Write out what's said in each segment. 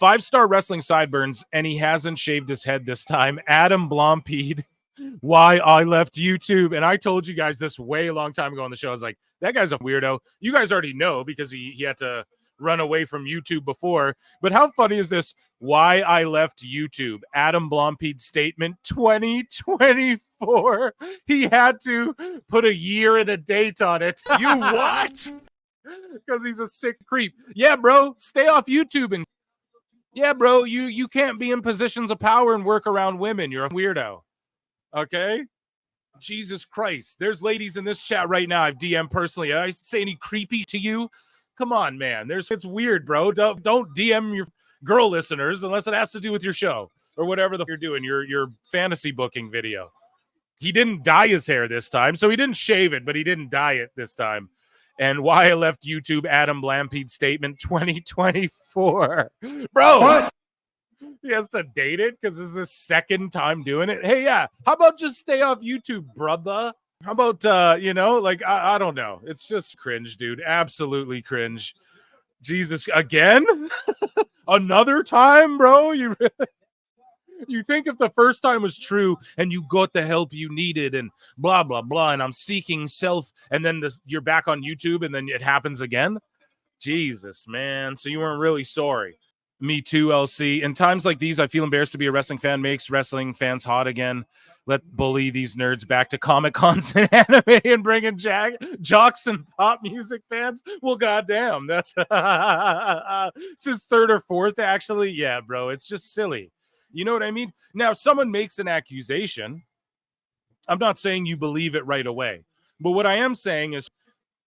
5-star wrestling sideburns, and he hasn't shaved his head this time. Adam Blampied, why I left YouTube. And I told you guys this way a long time ago on the show. I was like, that guy's a weirdo. You guys already know because he had to run away from YouTube before. But how funny is this? Why I left YouTube. Adam Blampied statement 2024. He had to put a year and a date on it. You what? Because he's a sick creep. Yeah, bro, stay off YouTube. And yeah, bro, you can't be in positions of power and work around women. You're a weirdo. Okay? Jesus Christ. There's ladies in this chat right now. I've DM'd personally. I say any creepy to you? Come on, man. It's weird, bro. Don't DM your girl listeners unless it has to do with your show or whatever you're doing, your fantasy booking video. He didn't dye his hair this time, so he didn't shave it, but he didn't dye it this time. And why I left YouTube, Adam Blampied statement 2024. Bro, what? He has to date it because this is his second time doing it. Hey, yeah, how about just stay off YouTube, brother? How about, I don't know. It's just cringe, dude. Absolutely cringe. Jesus, again? Another time, bro? You think if the first time was true and you got the help you needed and blah, blah, blah, and I'm seeking self, and then you're back on YouTube and then it happens again? Jesus, man. So you weren't really sorry. Me too, LC. In times like these, I feel embarrassed to be a wrestling fan. Makes wrestling fans hot again. Let bully these nerds back to Comic-Cons and anime and bring in jocks and pop music fans. Well, goddamn. That's it's his third or fourth, actually. Yeah, bro. It's just silly. You know what I mean? Now, if someone makes an accusation, I'm not saying you believe it right away. But what I am saying is,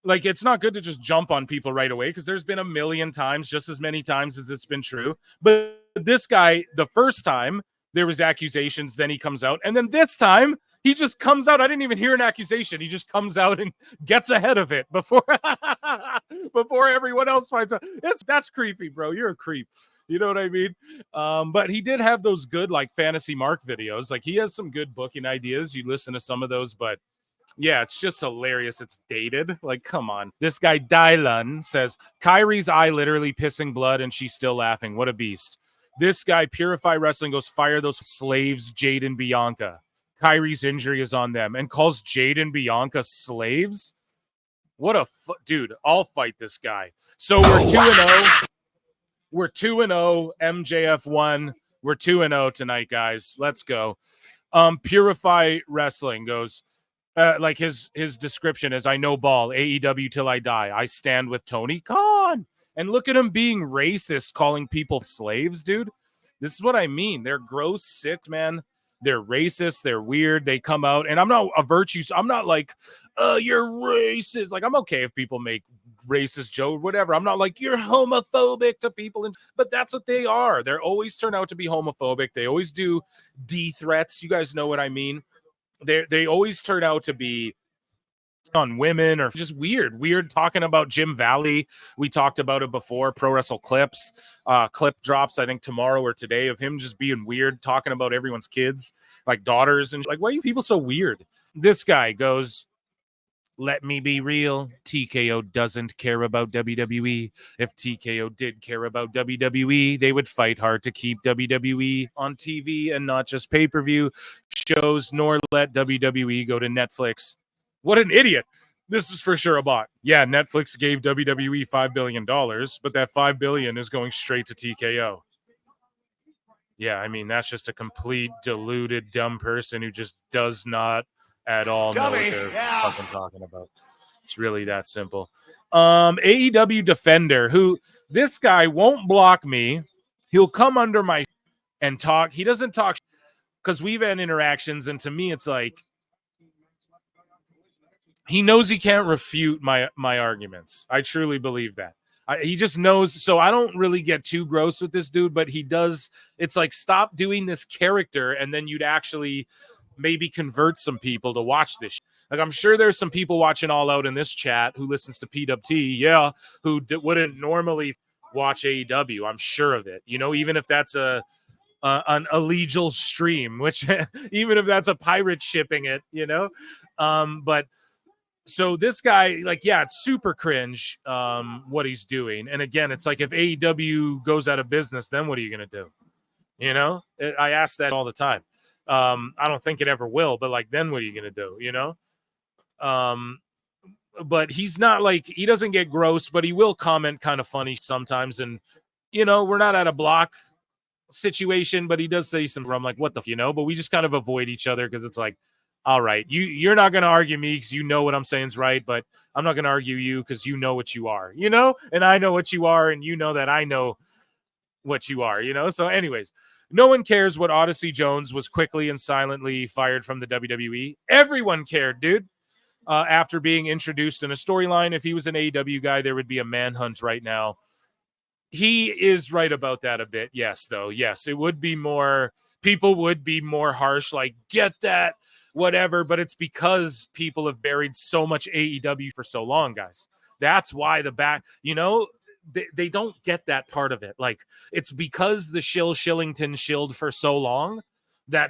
like, it's not good to just jump on people right away because there's been a million times, just as many times as it's been true. But this guy, the first time there was accusations, then he comes out. And then this time he just comes out. I didn't even hear an accusation. He just comes out and gets ahead of it before everyone else finds out. That's creepy, bro. You're a creep. You know what I mean? But he did have those good, like, Fantasy Mark videos. Like, he has some good booking ideas. You listen to some of those, but yeah, it's just hilarious. It's dated. Like, come on. This guy, Dylan, says, Kyrie's eye literally pissing blood and she's still laughing. What a beast. This guy, Purify Wrestling, goes, fire those slaves, Jade and Bianca. Kyrie's injury is on them. And calls Jade and Bianca slaves? What a... Dude, I'll fight this guy. So we're 2-0. We're 2-0. MJF won. We're 2-0 tonight, guys. Let's go. Purify Wrestling goes... like his description is, I know ball, AEW till I die. I stand with Tony Khan. And look at him being racist, calling people slaves, dude. This is what I mean. They're gross, sick, man. They're racist. They're weird. They come out, and I'm not a virtue. So I'm not like, you're racist. Like, I'm okay if people make racist joke, whatever. I'm not like, you're homophobic to people. But that's what they are. They're always turn out to be homophobic. They always do D threats. You guys know what I mean. They always turn out to be on women or just weird talking about Jim Valley. We talked about it before. Pro Wrestle Clips clip drops, I think tomorrow or today, of him just being weird, talking about everyone's kids, like daughters, and like, why are you people so weird? This guy goes, let me be real. TKO doesn't care about WWE. If TKO did care about WWE, they would fight hard to keep WWE on TV and not just pay-per-view shows, nor let WWE go to Netflix. What an idiot. This is for sure a bot. Yeah, Netflix gave WWE $5 billion, but that $5 billion is going straight to TKO. Yeah, I mean, that's just a complete deluded, dumb person who just does not at all know what they're fucking talking about. It's really that simple. AEW Defender, who this guy won't block me. He'll come under my and talk. He doesn't talk because we've had interactions, and to me, it's like he knows he can't refute my arguments. I truly believe that. He just knows. So I don't really get too gross with this dude, but he does. It's like, stop doing this character, and then you'd actually maybe convert some people to watch this. Like, I'm sure there's some people watching All Out in this chat who listens to PWT, who wouldn't normally watch AEW. I'm sure of it. You know, even if that's an illegal stream, which even if that's a pirate shipping it, you know, but So this guy, like, yeah, it's super cringe what he's doing. And again, it's like if AEW goes out of business, then what are you going to do? You know, I ask that all the time. I don't think it ever will, but like, then what are you going to do? You know? But he's not like, he doesn't get gross, but he will comment kind of funny sometimes. And, you know, we're not at a block situation, but he does say some, I'm like, what the, you know, but we just kind of avoid each other because it's like, all right, you're not going to argue me because you know what I'm saying is right, but I'm not going to argue you because you know what you are, you know, and I know what you are, and you know that I know what you are, you know. So anyways, no one cares what Odyssey Jones was quickly and silently fired from the WWE. Everyone cared, dude. After being introduced in a storyline, if he was an AEW guy, there would be a manhunt right now. He is right about that a bit. Yes, though. Yes, it would be more, people would be more harsh, like, get that, whatever. But it's because people have buried so much AEW for so long, guys. That's why the back, you know, they don't get that part of it. Like, it's because the Shillington shilled for so long that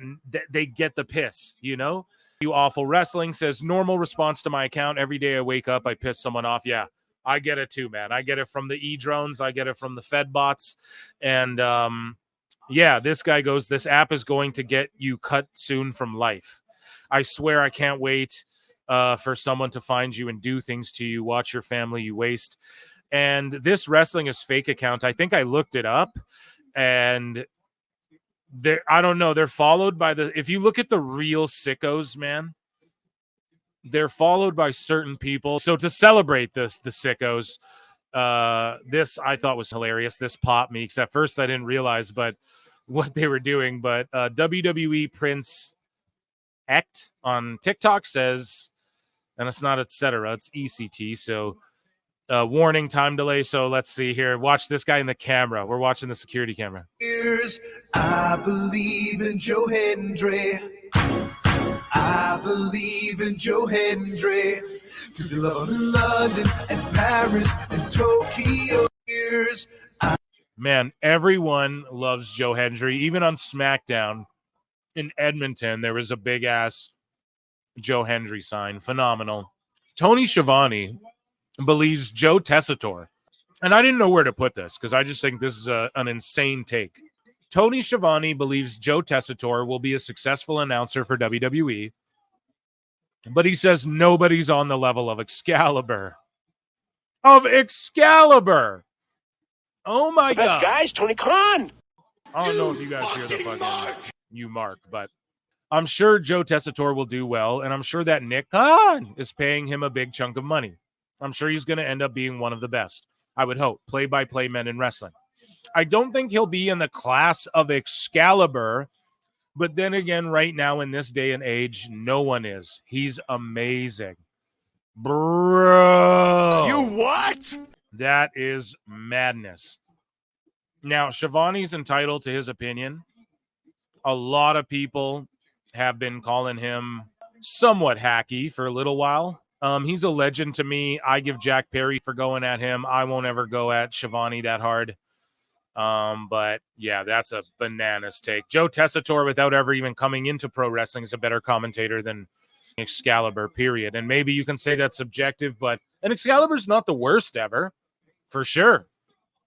they get the piss, you know? You Awful Wrestling says, normal response to my account. Every day I wake up, I piss someone off. Yeah. I get it too, man. I get it from the e-drones. I get it from the Fed bots. And yeah, this guy goes, this app is going to get you cut soon from life. I swear I can't wait for someone to find you and do things to you. Watch your family you waste. And this Wrestling is Fake account, I think I looked it up, and I don't know. They're followed by if you look at the real sickos, man, they're followed by certain people. So to celebrate this, the sickos, this I thought was hilarious. This popped me because at first I didn't realize what they were doing. But WWE Prince Ect on TikTok says, and it's not etc., it's ECT. So warning, time delay. So let's see here. Watch this guy in the camera. We're watching the security camera. Here's, I believe in Joe Hendry. I believe in Joe Hendry. Cause they love in London and Paris and Tokyo. Here's, man, everyone loves Joe Hendry. Even on SmackDown in Edmonton, there was a big ass Joe Hendry sign. Phenomenal. Tony Schiavone believes Joe Tessitore, and I didn't know where to put this because I just think this is an insane take. Tony Schiavone believes Joe Tessitore will be a successful announcer for WWE, but he says nobody's on the level of Excalibur. Oh my God. Best guy's Tony Khan. I don't know if you guys hear the fucking you mark, but I'm sure Joe Tessitore will do well, and I'm sure that Nick Khan is paying him a big chunk of money. I'm sure he's going to end up being one of the best. I would hope. Play-by-play men in wrestling. I don't think he'll be in the class of Excalibur, but then again, right now in this day and age, no one is. He's amazing. Bro. You what? That is madness. Now, Schiavone's entitled to his opinion. A lot of people have been calling him somewhat hacky for a little while. He's a legend to me. I give Jack Perry for going at him. I won't ever go at Schiavone that hard. But yeah, that's a bananas take. Joe Tessitore, without ever even coming into pro wrestling, is a better commentator than Excalibur, period. And maybe you can say that's subjective, and Excalibur's not the worst ever, for sure.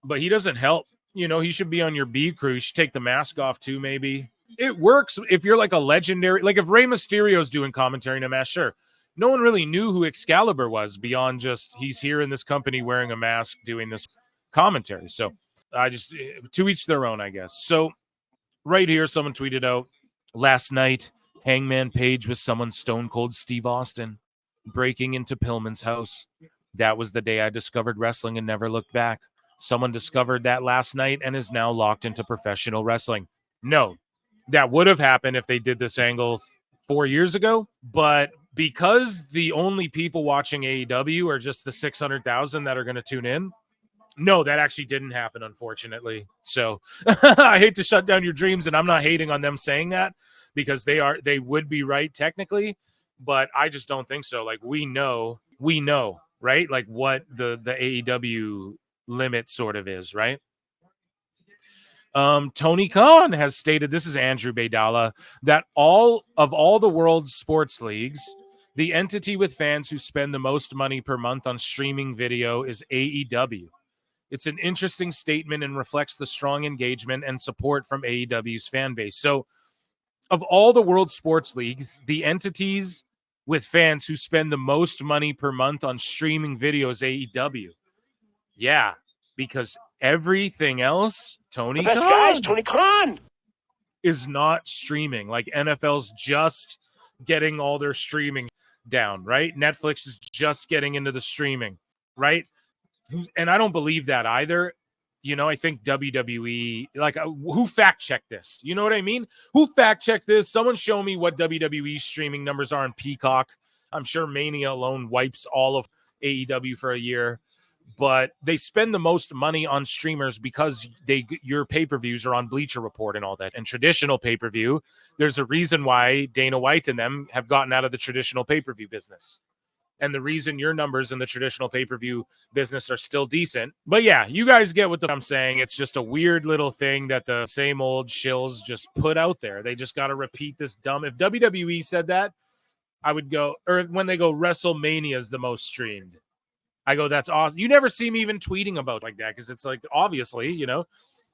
But he doesn't help. You know, he should be on your B crew. You should take the mask off too, maybe. It works if you're like a legendary, like if Rey Mysterio's doing commentary in a mask, sure. No one really knew who Excalibur was beyond just he's here in this company wearing a mask doing this commentary. So I just, to each their own, I guess. So right here, someone tweeted out, last night, Hangman Page was someone Stone Cold Steve Austin breaking into Pillman's house. That was the day I discovered wrestling and never looked back. Someone discovered that last night and is now locked into professional wrestling. No, that would have happened if they did this angle 4 years ago, but because the only people watching AEW are just the 600,000 that are going to tune in, no, that actually didn't happen, unfortunately. So I hate to shut down your dreams, and I'm not hating on them saying that because they would be right technically, but I just don't think so. Like we know, right? Like what the AEW limit sort of is, right? Tony Khan has stated, this is Andrew Baydala, that all the world's sports leagues, The entity with fans who spend the most money per month on streaming video is AEW. It's an interesting statement and reflects the strong engagement and support from AEW's fan base. So, of all the world sports leagues, the entities with fans who spend the most money per month on streaming video is AEW. Yeah, because everything else, The best guy is Tony Khan. is not streaming. Like NFL's just getting all their streaming down, right? Netflix is just getting into the streaming, right? And I don't believe that either. You know, I think WWE, like, who fact-checked this? You know what I mean? Who fact-checked this? Someone show me what WWE streaming numbers are in Peacock. I'm sure Mania alone wipes all of AEW for a year. But they spend the most money on streamers because your pay-per-views are on Bleacher Report and all that. And traditional pay-per-view, there's a reason why Dana White and them have gotten out of the traditional pay-per-view business. And the reason your numbers in the traditional pay-per-view business are still decent. But yeah, you guys get what I'm saying. It's just a weird little thing that the same old shills just put out there. They just got to repeat this dumb. If WWE said that, I would go, or when they go, WrestleMania is the most streamed. I go, that's awesome. You never see me even tweeting about like that because it's like, obviously, you know.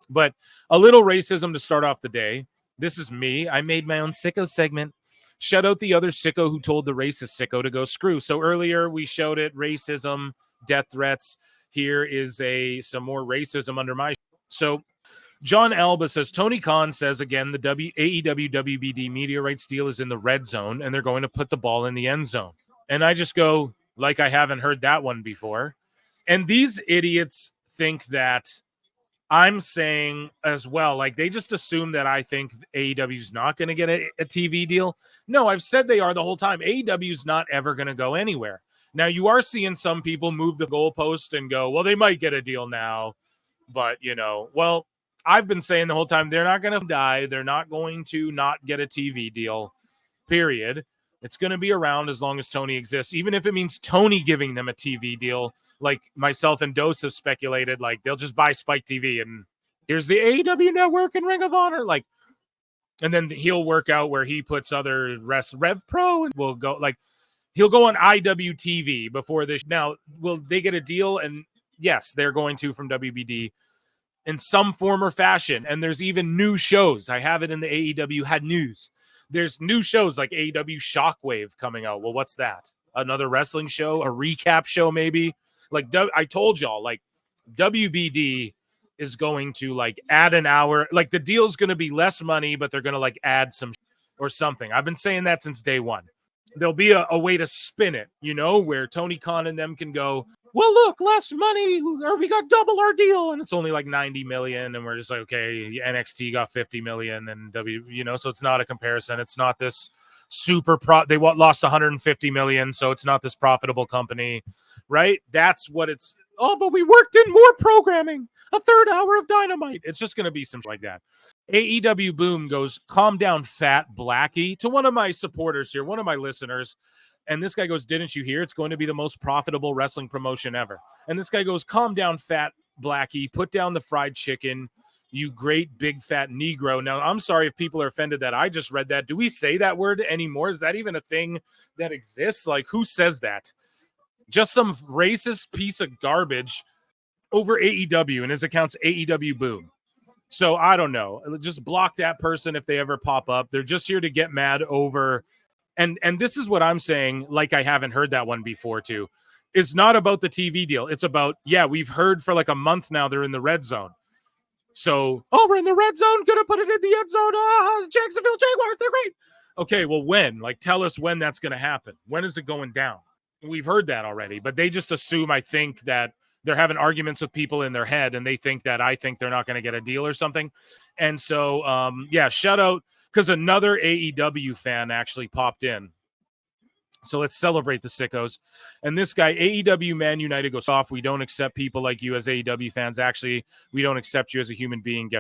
But a little racism to start off the day. This is me. I made my own sicko segment. Shout out the other sicko who told the racist sicko to go screw. So earlier we showed it, racism, death threats. Here is some more racism under my. So John Alba says, Tony Khan says again, the AEW WBD media rights deal is in the red zone and they're going to put the ball in the end zone. And I just go, like, I haven't heard that one before. And these idiots think that I'm saying as well, like, they just assume that I think AEW is not going to get a TV deal. No, I've said they are the whole time. AEW is not ever going to go anywhere. Now, you are seeing some people move the goalpost and go, well, they might get a deal now. But, you know, well, I've been saying the whole time, they're not going to die. They're not going to not get a TV deal, period. It's going to be around as long as Tony exists, even if it means Tony giving them a TV deal. Like myself and Dose have speculated, like they'll just buy Spike TV and here's the AEW Network and Ring of Honor. Like, and then he'll work out where he puts other Rev Pro and we'll go, like, he'll go on IWTV before this. Now, will they get a deal? And yes, they're going to from WBD in some form or fashion. And there's even new shows. I have it in the AEW had news. There's new shows like AEW Shockwave coming out. Well, what's that? Another wrestling show? A recap show maybe? Like, I told y'all, like, WBD is going to, like, add an hour. Like, the deal's going to be less money, but they're going to, like, add some or something. I've been saying that since day one. There'll be a way to spin it, you know, where Tony Khan and them can go, well, look, less money, or we got double our deal, and it's only like 90 million, and we're just like, okay, NXT got 50 million, and you know, so it's not a comparison. It's not this super they lost 150 million, so it's not this profitable company, right? That's what it's. Oh, but we worked in more programming, a third hour of Dynamite. It's just going to be something like that. AEW Boom goes, calm down, fat Blackie, to one of my supporters here, one of my listeners. And this guy goes, didn't you hear? It's going to be the most profitable wrestling promotion ever. And this guy goes, calm down, fat Blackie. Put down the fried chicken, you great big fat Negro. Now, I'm sorry if people are offended that I just read that. Do we say that word anymore? Is that even a thing that exists? Like, who says that? Just some racist piece of garbage over AEW, and his account's AEW Boom. So I don't know. Just block that person if they ever pop up. They're just here to get mad over. And this is what I'm saying, like I haven't heard that one before too. It's not about the TV deal. It's about, yeah, we've heard for like a month now they're in the red zone. So, oh, we're in the red zone, gonna put it in the end zone. Jacksonville Jaguars, they're great. Okay, well, when? Like, tell us when that's gonna happen. When is it going down? We've heard that already, but they just assume, I think, that they're having arguments with people in their head, and they think that I think they're not going to get a deal or something. And so, yeah, shout out, because another AEW fan actually popped in. So let's celebrate the sickos. And this guy, AEW Man United, goes off. We don't accept people like you as AEW fans. Actually, we don't accept you as a human being.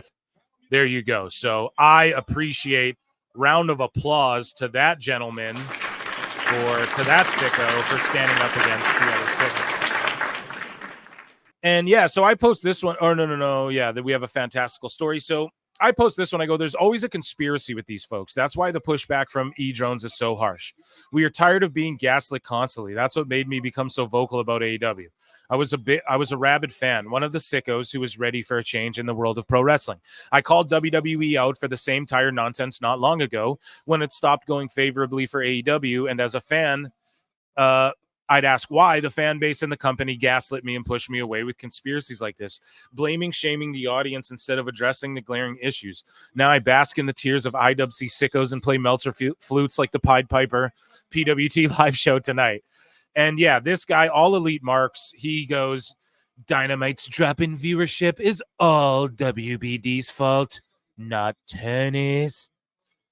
There you go. So I appreciate round of applause to that gentleman, or to that sicko, for standing up against the other sicko. And yeah, so I post this one. Oh, no. Yeah, that we have a fantastical story. So I post this when I go, there's always a conspiracy with these folks. That's why the pushback from E-Drones is so harsh. We are tired of being gaslit constantly. That's what made me become so vocal about AEW. I was a rabid fan, one of the sickos who was ready for a change in the world of pro wrestling. I called WWE out for the same tire nonsense not long ago when it stopped going favorably for AEW. And as a fan, I'd ask why the fan base and the company gaslit me and pushed me away with conspiracies like this, blaming, shaming the audience instead of addressing the glaring issues. Now I bask in the tears of IWC sickos and play Meltzer flutes like the Pied Piper PWT Live Show tonight. And yeah, this guy, All Elite Marks, he goes, Dynamite's drop in viewership is all WBD's fault, not Tony's.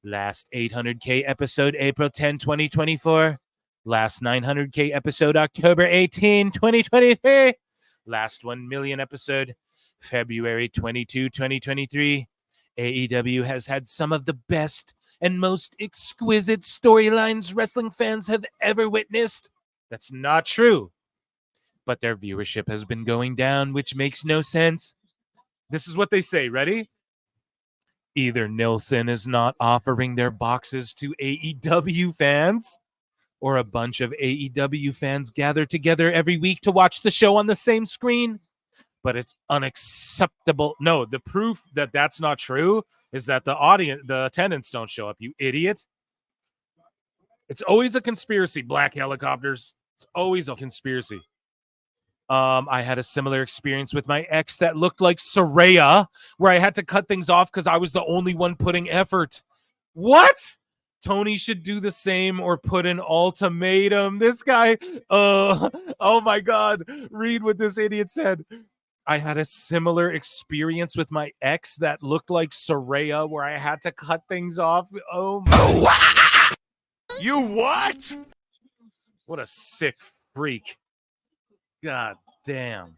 Last 800K episode, April 10, 2024. Last 900K episode, October 18, 2023. Last 1 million episode, February 22, 2023. AEW has had some of the best and most exquisite storylines wrestling fans have ever witnessed. That's not true. But their viewership has been going down, which makes no sense. This is what they say. Ready? Either Nielsen is not offering their boxes to AEW fans, or a bunch of AEW fans gather together every week to watch the show on the same screen. But it's unacceptable. No, the proof that that's not true is that the attendants don't show up, you idiot. It's always a conspiracy, Black Helicopters. It's always a conspiracy. I had a similar experience with my ex that looked like Saraya, where I had to cut things off because I was the only one putting effort. What? Tony should do the same or put an ultimatum. This guy, oh my God. Read what this idiot said. I had a similar experience with my ex that looked like Saraya, where I had to cut things off. Oh my. You what? What a sick freak. God damn.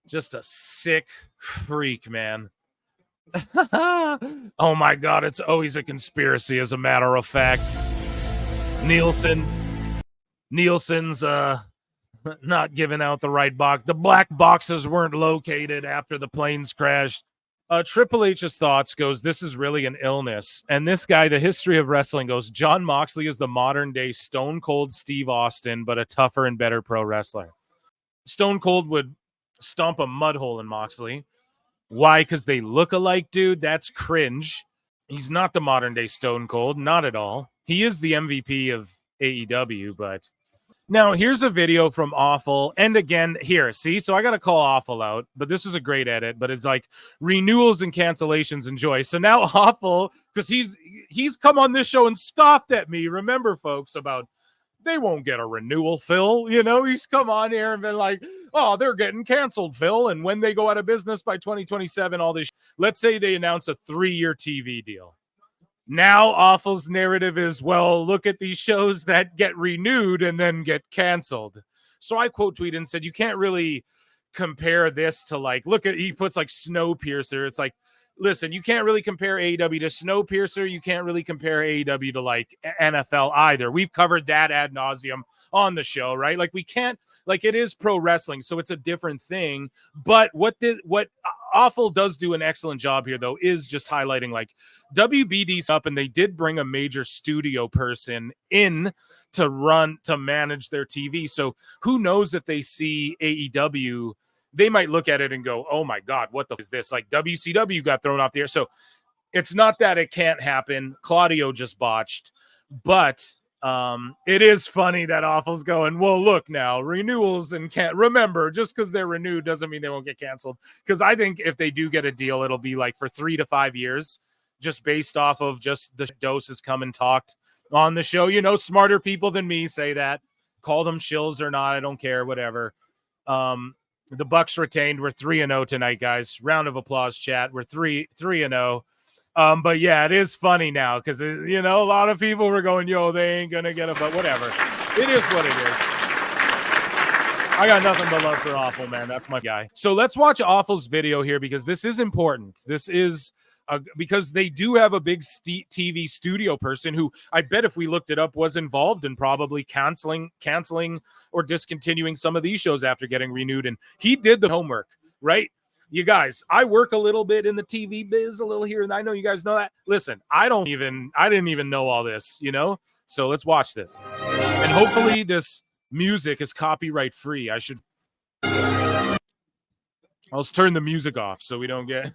Just a sick freak, man. Oh my God, it's always a conspiracy, as a matter of fact. Nielsen's not giving out the right box. The black boxes weren't located after the planes crashed. Triple H's thoughts goes, this is really an illness. And this guy, the history of wrestling goes, Jon Moxley is the modern day Stone Cold Steve Austin, but a tougher and better pro wrestler. Stone Cold would stomp a mud hole in Moxley. Why? Because they look alike, dude. That's cringe. He's not the modern day Stone Cold. Not at all. He is the MVP of AEW, but now here's a video from Awful. And again, here, see, so I got to call Awful out, but this was a great edit, but it's like renewals and cancellations, enjoy. So now Awful, because he's come on this show and scoffed at me. Remember, folks, about they won't get a renewal, Phil. You know, he's come on here and been like, oh, they're getting canceled, Phil. And when they go out of business by 2027, all this. Let's say they announce a 3-year TV deal. Now Awful's narrative is, well, look at these shows that get renewed and then get canceled. So I quote tweeted and said, you can't really compare this to like, look at, he puts like Snowpiercer. It's like, listen, you can't really compare AEW to Snowpiercer. You can't really compare AEW to like NFL either. We've covered that ad nauseum on the show, right? Like we can't, like it is pro wrestling, so it's a different thing. But what Awful does do an excellent job here, though, is just highlighting like WBD's up, and they did bring a major studio person in to manage their TV. So who knows if they see AEW, they might look at it and go, oh my God, what the f is this? Like WCW got thrown off the air. So it's not that it can't happen. Claudio just botched, but it is funny that Awful's going, well, look now, renewals and can't remember, just because they're renewed doesn't mean they won't get canceled. Because I think if they do get a deal, it'll be like for 3 to 5 years, just based off of just the doses come and talked on the show. You know, smarter people than me say that. Call them shills or not, I don't care, whatever. The Bucks retained. We're 3-0 tonight, guys. Round of applause, chat. We're 3-0. But yeah, it is funny now because, you know, a lot of people were going, yo, they ain't going to get it, but whatever. It is what it is. I got nothing but love for Awful, man. That's my guy. So let's watch Awful's video here because this is important. This is because they do have a big TV studio person who I bet if we looked it up was involved in probably canceling or discontinuing some of these shows after getting renewed. And he did the homework, right? You guys, I work a little bit in the TV biz, a little here, and I know you guys know that. Listen, I didn't even know all this, you know? So let's watch this. And hopefully this music is copyright free. Let's turn the music off so we don't get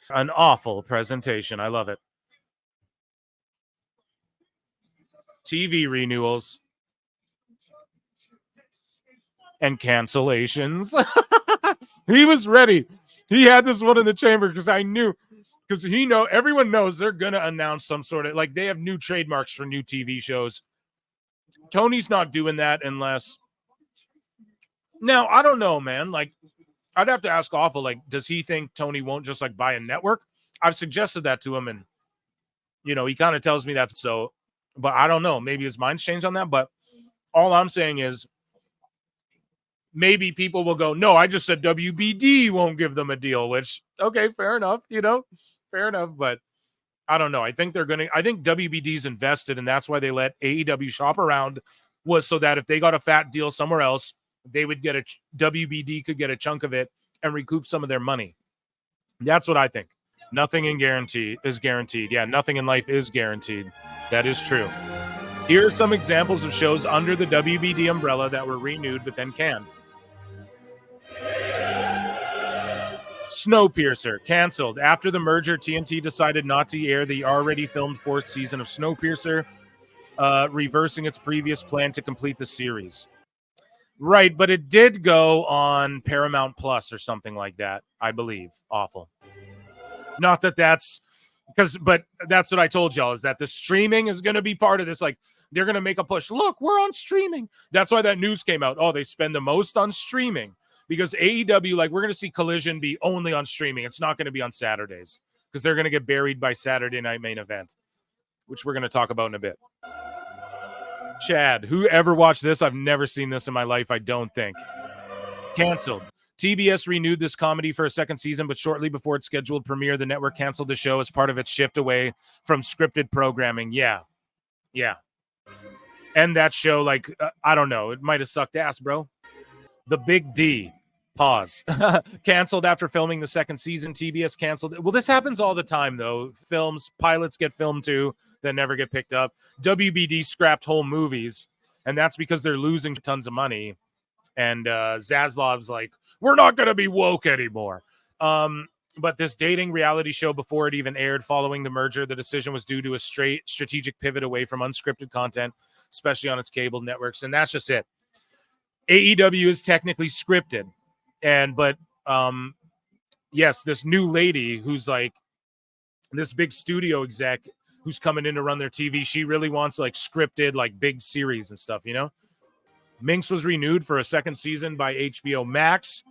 an awful presentation. I love it. TV renewals and cancellations. He was ready. He had this one in the chamber because I knew, because everyone knows they're going to announce some sort of, like, they have new trademarks for new TV shows. Tony's not doing that unless, now, I don't know, man. Like, I'd have to ask Awful, like, does he think Tony won't just, like, buy a network? I've suggested that to him, and, you know, he kind of tells me that. So, but I don't know. Maybe his mind's changed on that. But all I'm saying is, maybe people will go, no, I just said WBD won't give them a deal, which, okay, fair enough, you know, fair enough. But I don't know. I think WBD's invested, and that's why they let AEW shop around, was so that if they got a fat deal somewhere else, they would get WBD could get a chunk of it and recoup some of their money. That's what I think. Nothing is guaranteed. Yeah, nothing in life is guaranteed. That is true. Here are some examples of shows under the WBD umbrella that were renewed but then canned. Snowpiercer, canceled. After the merger, TNT decided not to air the already filmed fourth season of Snowpiercer, reversing its previous plan to complete the series. Right, but it did go on Paramount Plus or something like that, I believe. Awful. Not that that's but that's what I told y'all, is that the streaming is going to be part of this. Like, they're going to make a push. Look, we're on streaming. That's why that news came out. Oh, they spend the most on streaming because AEW, like, we're going to see Collision be only on streaming. It's not going to be on Saturdays because they're going to get buried by Saturday Night Main Event, which we're going to talk about in a bit. Chad, who ever watched this? I've never seen this in my life, I don't think. Canceled. TBS renewed this comedy for a second season, but shortly before its scheduled premiere, the network canceled the show as part of its shift away from scripted programming. Yeah. And that show, like, I don't know. It might have sucked ass, bro. The Big D. Pause. Canceled after filming the second season. TBS canceled. Well, this happens all the time, though. Pilots get filmed too, that never get picked up. WBD scrapped whole movies, and that's because they're losing tons of money. And Zaslav's like, we're not going to be woke anymore. But this dating reality show, before it even aired following the merger, the decision was due to a strategic pivot away from unscripted content, especially on its cable networks. And that's just it. AEW is technically scripted. But yes, this new lady who's like this big studio exec who's coming in to run their TV, she really wants like scripted, like big series and stuff, you know? Minx was renewed for a second season by HBO Max,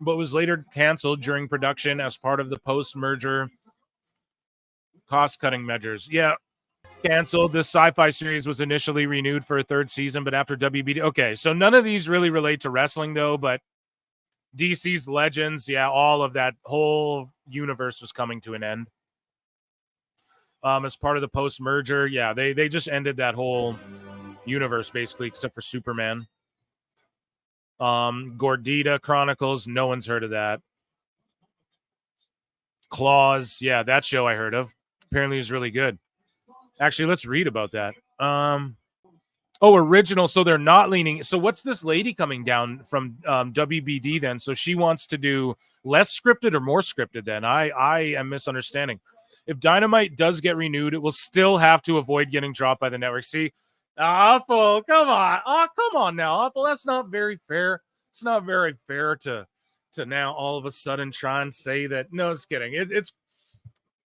but was later canceled during production as part of the post-merger cost-cutting measures. Yeah, canceled. This sci-fi series was initially renewed for a third season, but after WBD... Okay, so none of these really relate to wrestling, though, but DC's Legends, yeah, all of that whole universe was coming to an end. As part of the post-merger, yeah, they just ended that whole universe, basically, except for Superman. Gordita Chronicles, no one's heard of that. Claws, yeah, that show I heard of. Apparently is really good. Actually, let's read about that. Original, so they're not leaning. So what's this lady coming down from WBD then? So she wants to do less scripted or more scripted then? I am misunderstanding. If Dynamite does get renewed, it will still have to avoid getting dropped by the network. See, Awful, come on. Oh, come on now, Awful. That's not very fair. It's not very fair to now all of a sudden try and say that. No, just kidding. It's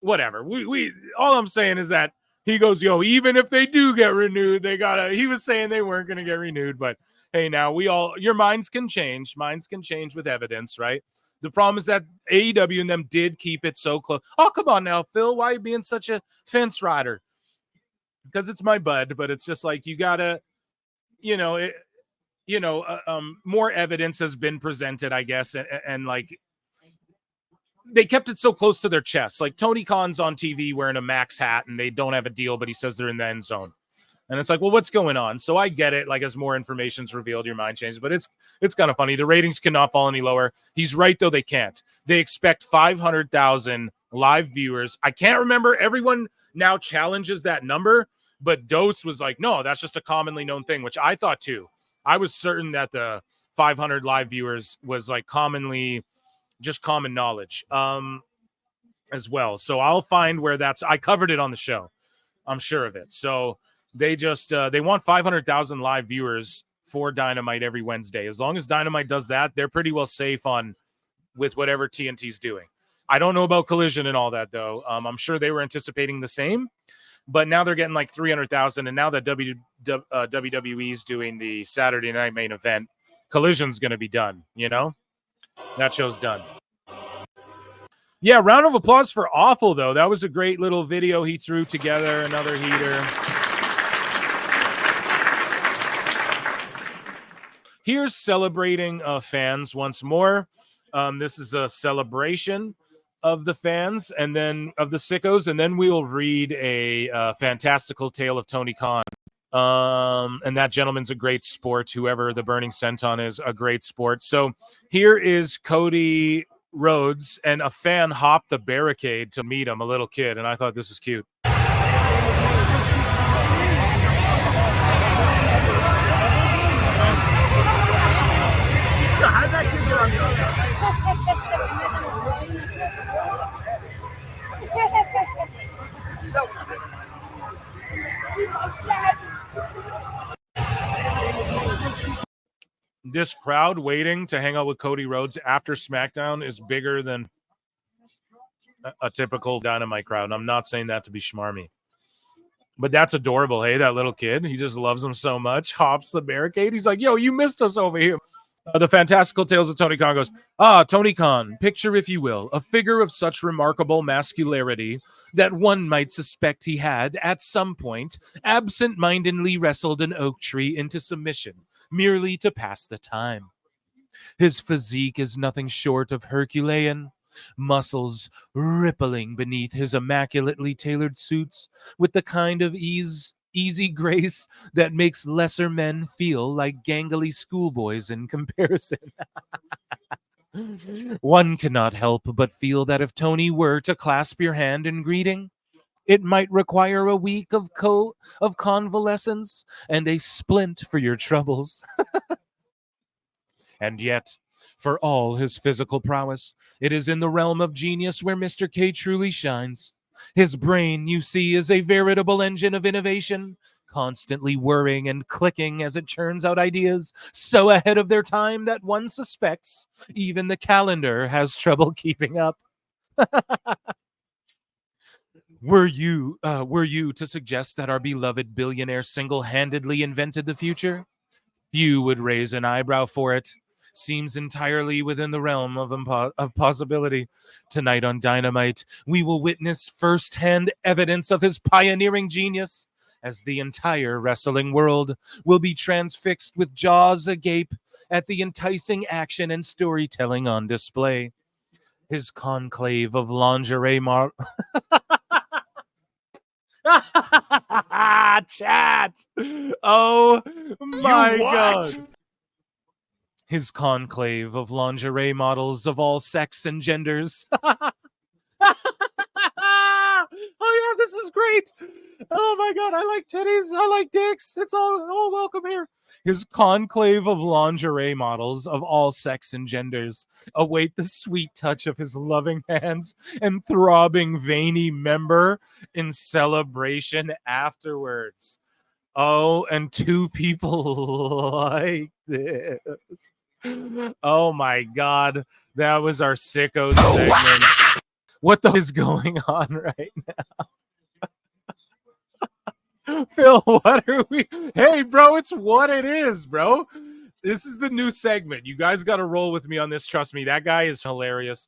whatever. We all I'm saying is that he goes, yo, even if they do get renewed, he was saying they weren't going to get renewed, but hey, now your minds can change. Minds can change with evidence, right? The problem is that AEW and them did keep it so close. Oh, come on now, Phil. Why are you being such a fence rider? Because it's my bud, but it's just like, you gotta, more evidence has been presented, I guess. And like, they kept it so close to their chest. Like Tony Khan's on TV wearing a Max hat and they don't have a deal, but he says they're in the end zone. And it's like, well, what's going on? So I get it. Like, as more information's revealed, your mind changes. But it's kind of funny. The ratings cannot fall any lower. He's right, though. They can't. They expect 500,000 live viewers. I can't remember. Everyone now challenges that number. But Dose was like, no, that's just a commonly known thing, which I thought too. I was certain that the 500 live viewers was like commonly just common knowledge as well. So I'll find where I covered it on the show. I'm sure of it. So they just they want 500,000 live viewers for Dynamite every Wednesday. As long as Dynamite does that, they're pretty well safe with whatever TNT's doing. I don't know about Collision and all that, though. I'm sure they were anticipating the same, but now they're getting like 300,000. And now that WWE's doing the Saturday night main event, Collision's going to be done. That show's done. Yeah, round of applause for Awful, though. That was a great little video he threw together. Another heater. Here's celebrating fans once more. This is a celebration of the fans and then of the sickos, and then we'll read a fantastical tale of Tony Khan. And that gentleman's a great sport. Whoever the Burning Senton is, a great sport. So here is Cody Rhodes, and a fan hopped the barricade to meet him, a little kid, and I thought this was cute. How'd that kid get on the other side? This crowd waiting to hang out with Cody Rhodes after SmackDown is bigger than a typical Dynamite crowd. And I'm not saying that to be schmarmy, but that's adorable. Hey, that little kid, he just loves him so much. Hops the barricade. He's like, yo, you missed us over here. The Fantastical Tales of Tony Khan goes, Tony Khan, picture, if you will, a figure of such remarkable masculinity that one might suspect he had, at some point, absent-mindedly wrestled an oak tree into submission, merely to pass the time. His physique is nothing short of Herculean, muscles rippling beneath his immaculately tailored suits with the kind of easy grace that makes lesser men feel like gangly schoolboys in comparison. One cannot help but feel that if Tony were to clasp your hand in greeting, it might require a week of convalescence and a splint for your troubles. And yet, for all his physical prowess, it is in the realm of genius where Mr. K truly shines. His brain, you see, is a veritable engine of innovation, constantly whirring and clicking as it churns out ideas so ahead of their time that one suspects even the calendar has trouble keeping up. Were you to suggest that our beloved billionaire single-handedly invented the future? Few would raise an eyebrow for it. Seems entirely within the realm of possibility. Tonight on Dynamite, we will witness firsthand evidence of his pioneering genius, as the entire wrestling world will be transfixed with jaws agape at the enticing action and storytelling on display. His conclave of lingerie chat. Oh my God. His conclave of lingerie models of all sex and genders. Oh yeah, this is great. Oh my God, I like titties, I like dicks. It's all welcome here. His conclave of lingerie models of all sex and genders await the sweet touch of his loving hands and throbbing veiny member in celebration afterwards. Oh, and two people like this. Oh my God, that was our sicko segment. What the is going on right now? Phil, what are we? Hey, bro, it's what it is, bro. This is the new segment. You guys got to roll with me on this. Trust me, that guy is hilarious.